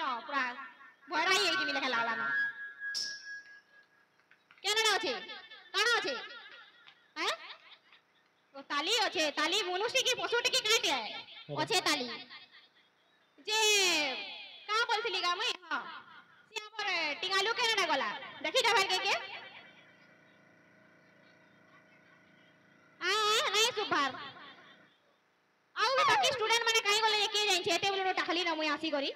न पूरा भरा ही कि लेखा लागला न केना अछि काना अछि हैं ओ ताली अछि ताली मनुष्य की पशुटी की काटे अछि ताली जे का बोलथिली गा मैं हां से हमर टिंगालू केना गला देखि जा भाई के नहीं सुभार आउ बाकी स्टूडेंट माने काई गले के जाई छे टेबल रो टाखली न मुई आसी करी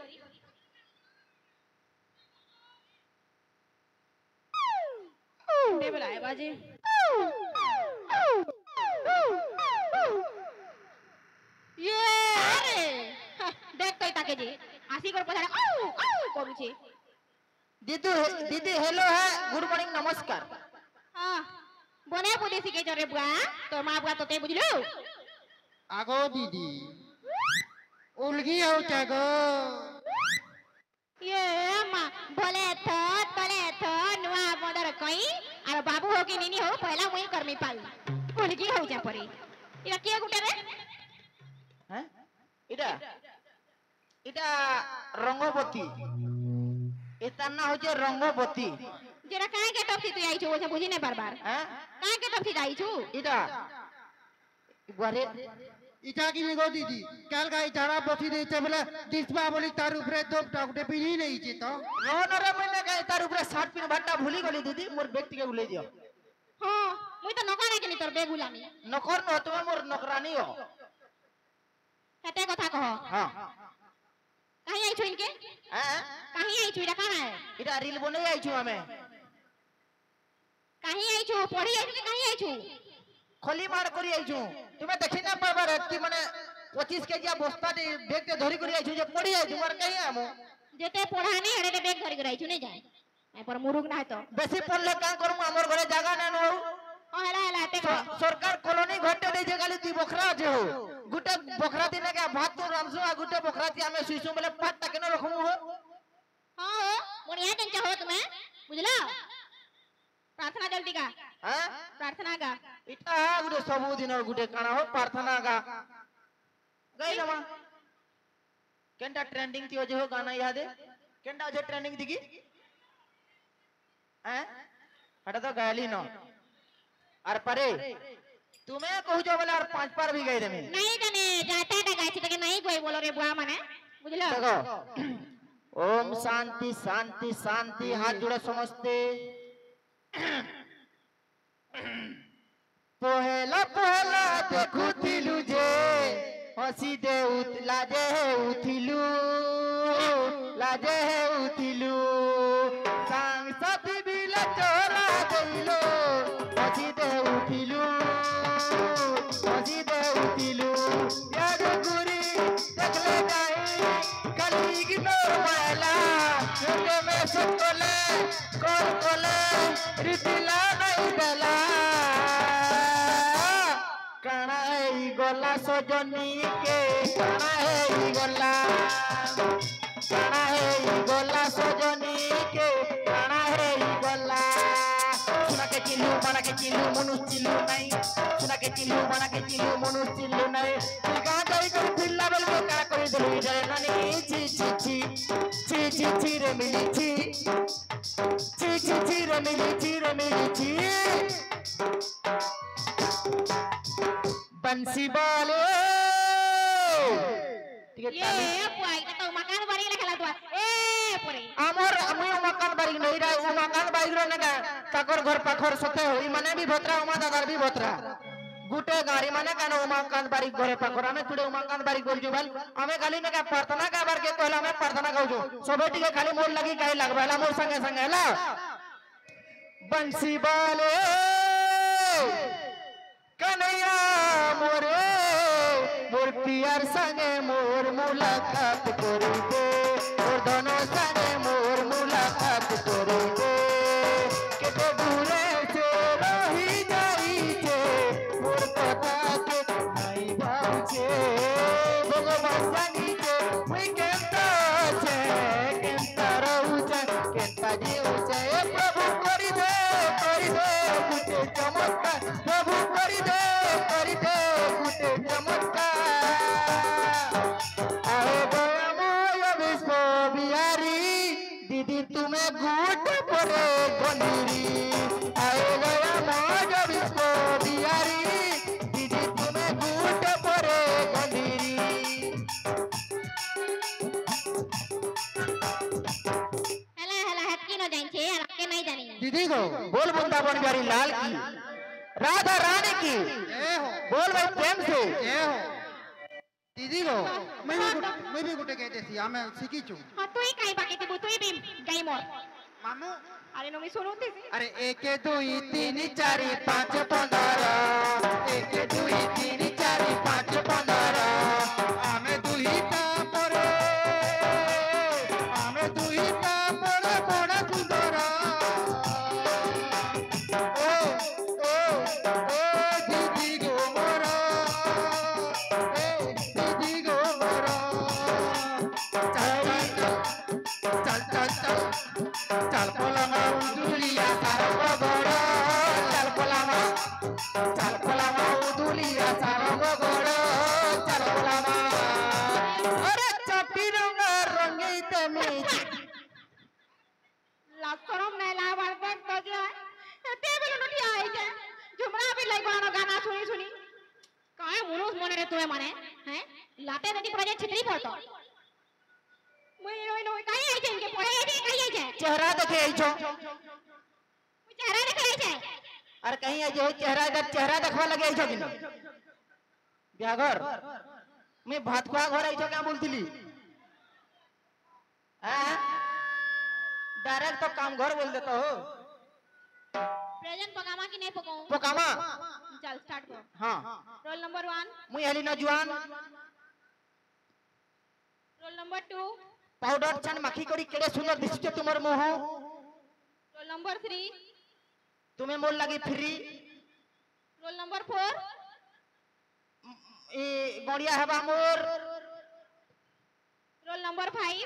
टेबल आए बाजे ये अरे देख तो ताके जे आसी कर पछाड़े आउ आउ करू छे दीदी दीदी हेलो है गुड मॉर्निंग नमस्कार हां बने पुदे सिके जरे बुआ तोर मां बुआ तोते बुझलो आगो दीदी उलगी हो जागो ये मां बोले थ नुआ बदर कई और बाबू हो कि निनी हो पहला मुई करमी पाल उलगी हो जा परे इरा के गुटे रे हैं इटा इटा रंगवती एता ना हो जे रंगवती जरा काहे के टपसी तू आई छु ओछे बुझी नै बार हैं काहे के टपसी आई छु इटा गुरे इटा की निगो दीदी कल गाई झाड़ा बसी दे छे बोले दिसबा बोली तार ऊपर दो टाउटे पिनी नहीं छे तो नो न रे मने गाई तार ऊपर 60 पिन भट्टा भूली गली दीदी मोर व्यक्ति के उले दियो हां मुई तो नकर के नि तोर बेग गुलामी नकर न तुम मोर नौकरानी हो कते कथा कह हां कहीं आई छु इनके हैं कहीं आई छु इरा कहां है इटा रील बने आई छु हमें कहीं आई छु पढ़ी आई छु कहीं आई छु खोली मार करी आई छु तुम्हें देखि ना पाबर कि माने 25 केजी बस्ता दे बैग ते धरी करी आई छु जे पड़ी आई छु मार कहीं आमो जेते पढ़ानी हेडे बैग धरी कर आई छु नै जाय ए पर मुरुग ना तो बेसी पढ़ले का करू हमर घरे जगह ना नो हां हेला ते सरकार कॉलोनी घटे दे जे गाली 2 बखरा जे हो गुटे बखरा दिने के भात तो रामसु आ गुटे बखरा ती हमें सुइसु बोले पाट तक न रखमु हो हां बढ़िया टेंशन हो तुम्हें बुझला प्रार्थना जल्दी का हैं प्रार्थना का इटा गुटे सब दिन गुटे काना हो प्रार्थना का गई नमा केंटा ट्रेंडिंग थियो जे हो गाना याद है केंटा जे ट्रेंडिंग दिगी हैं हटा तो गाली न और परे तुम्हें कहू जो बोले और 5 बार भी गई देमी नहीं जाने जाता टा गाय छिटे नहीं कोई बोलो रे बुआ माने बुझलो देखो ओम शांति शांति शांति हाथ जोड़े समझते पहला पहला देखुथिलु जे हसी दे लाजे उथिलु लाजे उथिलु सांग साथी बिला चोरा देलो हसी दे उथिलु हसी दे उथिलु यार गुरी देखले जाई कली इग्नोर वाला छोटे में सकले कोले रितिला नहीं देला काना है गला सजनी के काना है गला काना है गला सजनी के काना है गला सुना के चिल्लू बना के चिल्लू मनुष्य चिल्लू नहीं सुना के चिल्लू बना के चिल्लू मनुष्य चिल्लू नहीं का जाई कर फिल्ला बल को का कोई दिल जरे ननी ची ची ची ची ची ची रे मिली ची ची ची ची रे मिली ची बंसी बाले ये पुआई तो मकान बारी खेला तो ए परे हमर हम मकान बारी नहीं रे ओ मकान बारी रो ने ताकर घर पाखर सते होई माने भी भोत्रा उमा दादार भी भोत्रा गुटे गाड़ी माने कान ओ मकान बारी घरे पाखर हमें तुडे ओ मकान बारी गोल जुबल हमें खाली ने का प्रार्थना का बार के कहला हमें प्रार्थना कहू सबे टिके खाली मोर लगी काहे लगबाला मोर संगे संगे हला बंसी बाले कन्हैया मोरे मोर पियर संगे मोर मुलाकात करी दे मोर दोनों संगे मोर मुलाकात करी दे केते दूरे से रही जाई छे मोर कथा के नहीं भाउछे भगवान जानी छे मुई केंता रहू छे केंता जीव छे प्रभु करी दे मुझे चमत्कार प्रभु करी दे मुझे चमत्कार आए गया मोय विश्व बिहारी दीदी तुम्हें गुट परे गंडीरी आए गया मौज विश्व बिहारी दीदी तुम्हें गुट परे गंडीरी हेला हटकी न जाइन छे और आपके नहीं जानी दीदी को बोल वृंदावन बिहारी लाल की राधा रानी की बोल भाई प्रेम से ए हो दीदी को मैं भी गुटे कहते थी हमें सीखी चू हां तू ही काई बाकी थी तू ही भी गई मोर मामू अरे नो मैं सुनूती थी अरे 1 2 3 4 5 15 1 2 3 4 5 15 हमें दुहिता परे बड़ा सुंदर ओ दीदी गो मोरा दीदी गो मोरा चल पोलामा उदुलिया सारंग गोड़ा चल पोलामा उदुलिया सारंग गोड़ा चल पोलामा अरे चपटी रंगी तमी लाकरम नहीं ला बार तो गया ते भी लुटी आई छे झुमरा भी लाई गाना गाना सुनी सुनी काय मुनुस मने रे तोय माने हैं लाते नदी पड़े छितरी पड़तो मुई नोई काई आई छे इनके पड़े आई काई आई छे चेहरा देखे आई छो चेहरा देखे आई छे अरे कहीं आई जो चेहरा देखवा लगे आई छो कि ब्यागर मैं भात खुआ घर आई छो क्या बोलतीली हैं डायरेक्ट तो काम घर बोल देता हो प्रेजेंट पकामा की नहीं पकाऊं पोकामा चल स्टार्ट कर हाँ रोल नंबर 1 मुई हली न जुआन रोल नंबर 2 पाउडर छान माखी करी केड़े सुंदर दिसुचे तुमर मुह रोल नंबर 3 तुम्हें मोल लगी फ्री रोल नंबर 4 ए गड़िया हेबा मोर रोल नंबर 5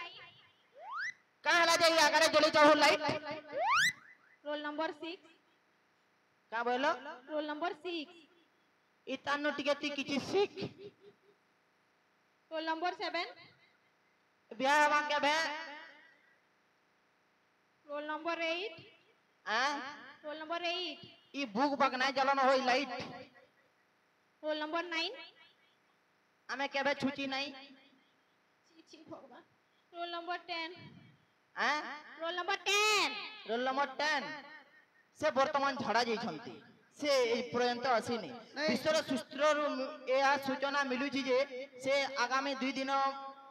का हला जाई आगरे जली चाहो लाइट रोल नंबर 6 का बोलो रोल नंबर 6 इतानो टिकेती किछि सिख रोल नंबर 7 ब्याह हेबा के भे रोल नंबर 8 हां रोल नंबर 8 ई भूख बगना जलन होई लाइट रोल नंबर 9 हमें केबे छुची नहीं छी भगवान रोल नंबर 10 हां रोल नंबर 10 रोल नंबर 10 से वर्तमान झड़ा जाई छंती से ए पर्यंत आसीनी विश्वर सुस्त्र ए आ सूचना मिलुची जे से आगामी 2 दिन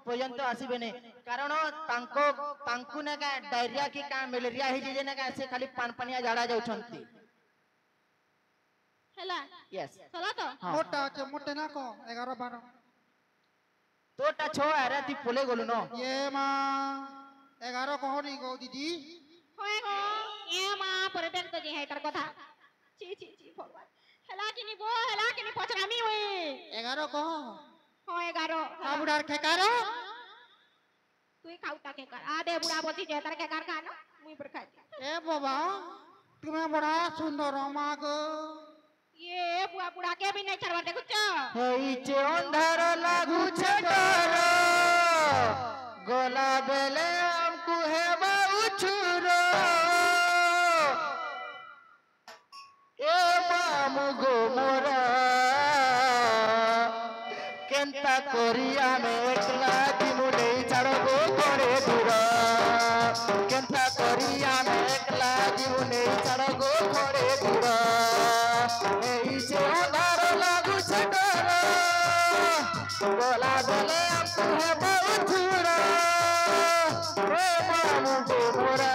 पर्यंत आसीबे ने कारण तांकु ने का डायरिया की का मलेरिया हे जे ने का से खाली पानपनिया झाड़ा जाउ छंती हैला यस चला तो मोटा আছে মোটে না কো 11 12 तोटा छो अरे ती पोले गोलु न ये मां 11 কহ নি গো দিদি होय गो ए मा परबेक तो जे हेटर कथा छी छी छी भगवान हैला किनी पचरामी होय 11 কহ होय 11 আবুড়ার খেকারো তুই খাউটা के कर आ दे बुढ़ा बोती जे तर के कर खाना मुई पर खा এ বাবা তুমি বড়া সুন্দর মা গো ये बुआ बुढ़ा के भी नहीं चरवा देखो छ हेई चे अंधार लागू छटर गोला बेले हमकु हेबा उछुरो ए मामु गो मोरा केंता कोरिया में एकला दिमुने छड़ो गो करे दूरा केंता कोरिया में एकला दिमुने छड़ो गो करे दूरा एई से अंधार लागू छटर गोला बेले हमकु हेबा उछुरो ए मामु गो मोरा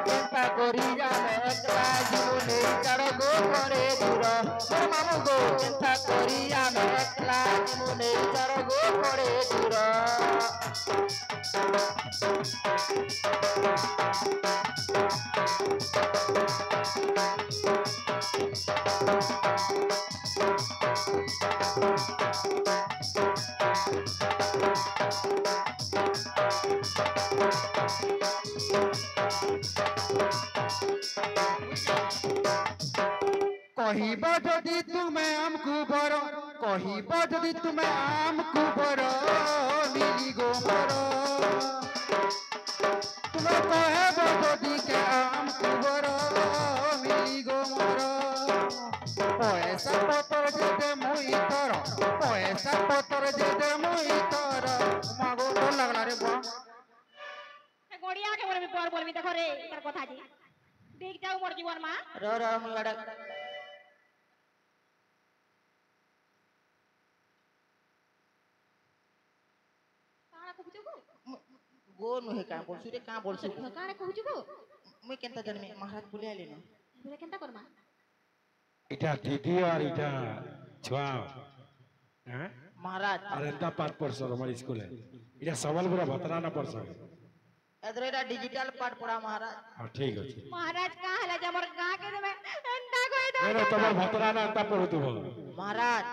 केंता कोरिया में एकला दिमुने छड़ो गो करे दूरा ए मामु गो केंता कोरिया में एकला दिमुने छड़ो गो करे दूरा কহিব যদি তুমি আমকু বড় কহিব যদি তুমি আমকু বড় মিলি গো বড় তুমি পর বলবি দেখো রে এটার কথা জি দেখ যাও মোর জীবন মা रो मुई अड़क কাଣା কହୁଛୁ গো गो नुहे का बोलसु रे का बोलसु কাଣା কହୁଛୁ গো मुई केनता जन्मे महाराज बोले आले न বলে কেনটা করমা এটা দিদি আর এটা ছুয়া হ্যাঁ महाराज আর এটা পাঠ পড়ছ আমার স্কুলে এটা সবলপুরা ভতরা না পড়ছ एदरेटा डिजिटल पाठ पढ़ा महाराज হ্যাঁ ঠিক আছে মহারাজ কা হলা যে মোর গা কে দেবে এন্টা কই দাও এর তোমার ভতরা না এটা পড়ুতব महाराज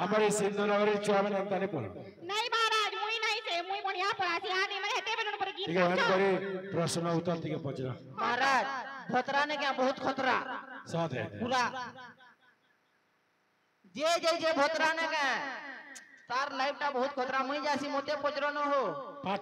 আমার এই সিন্ধুনগরের ছুয়া মানে এটা নে পড় নাই মহারাজ মুই নাই সে মুই বনিয়া পড়াছি আদি মানে হেতে বেন পর গীত ঠিক আছে করে প্রশ্ন উত্তর থেকে পচরা महाराज खतरा ने क्या बहुत खतरा साथ है पूरा जे भोतरा ने क्या तार लाइफ टा बहुत खतरा मुई जासी मोते पचरो न हो पाठ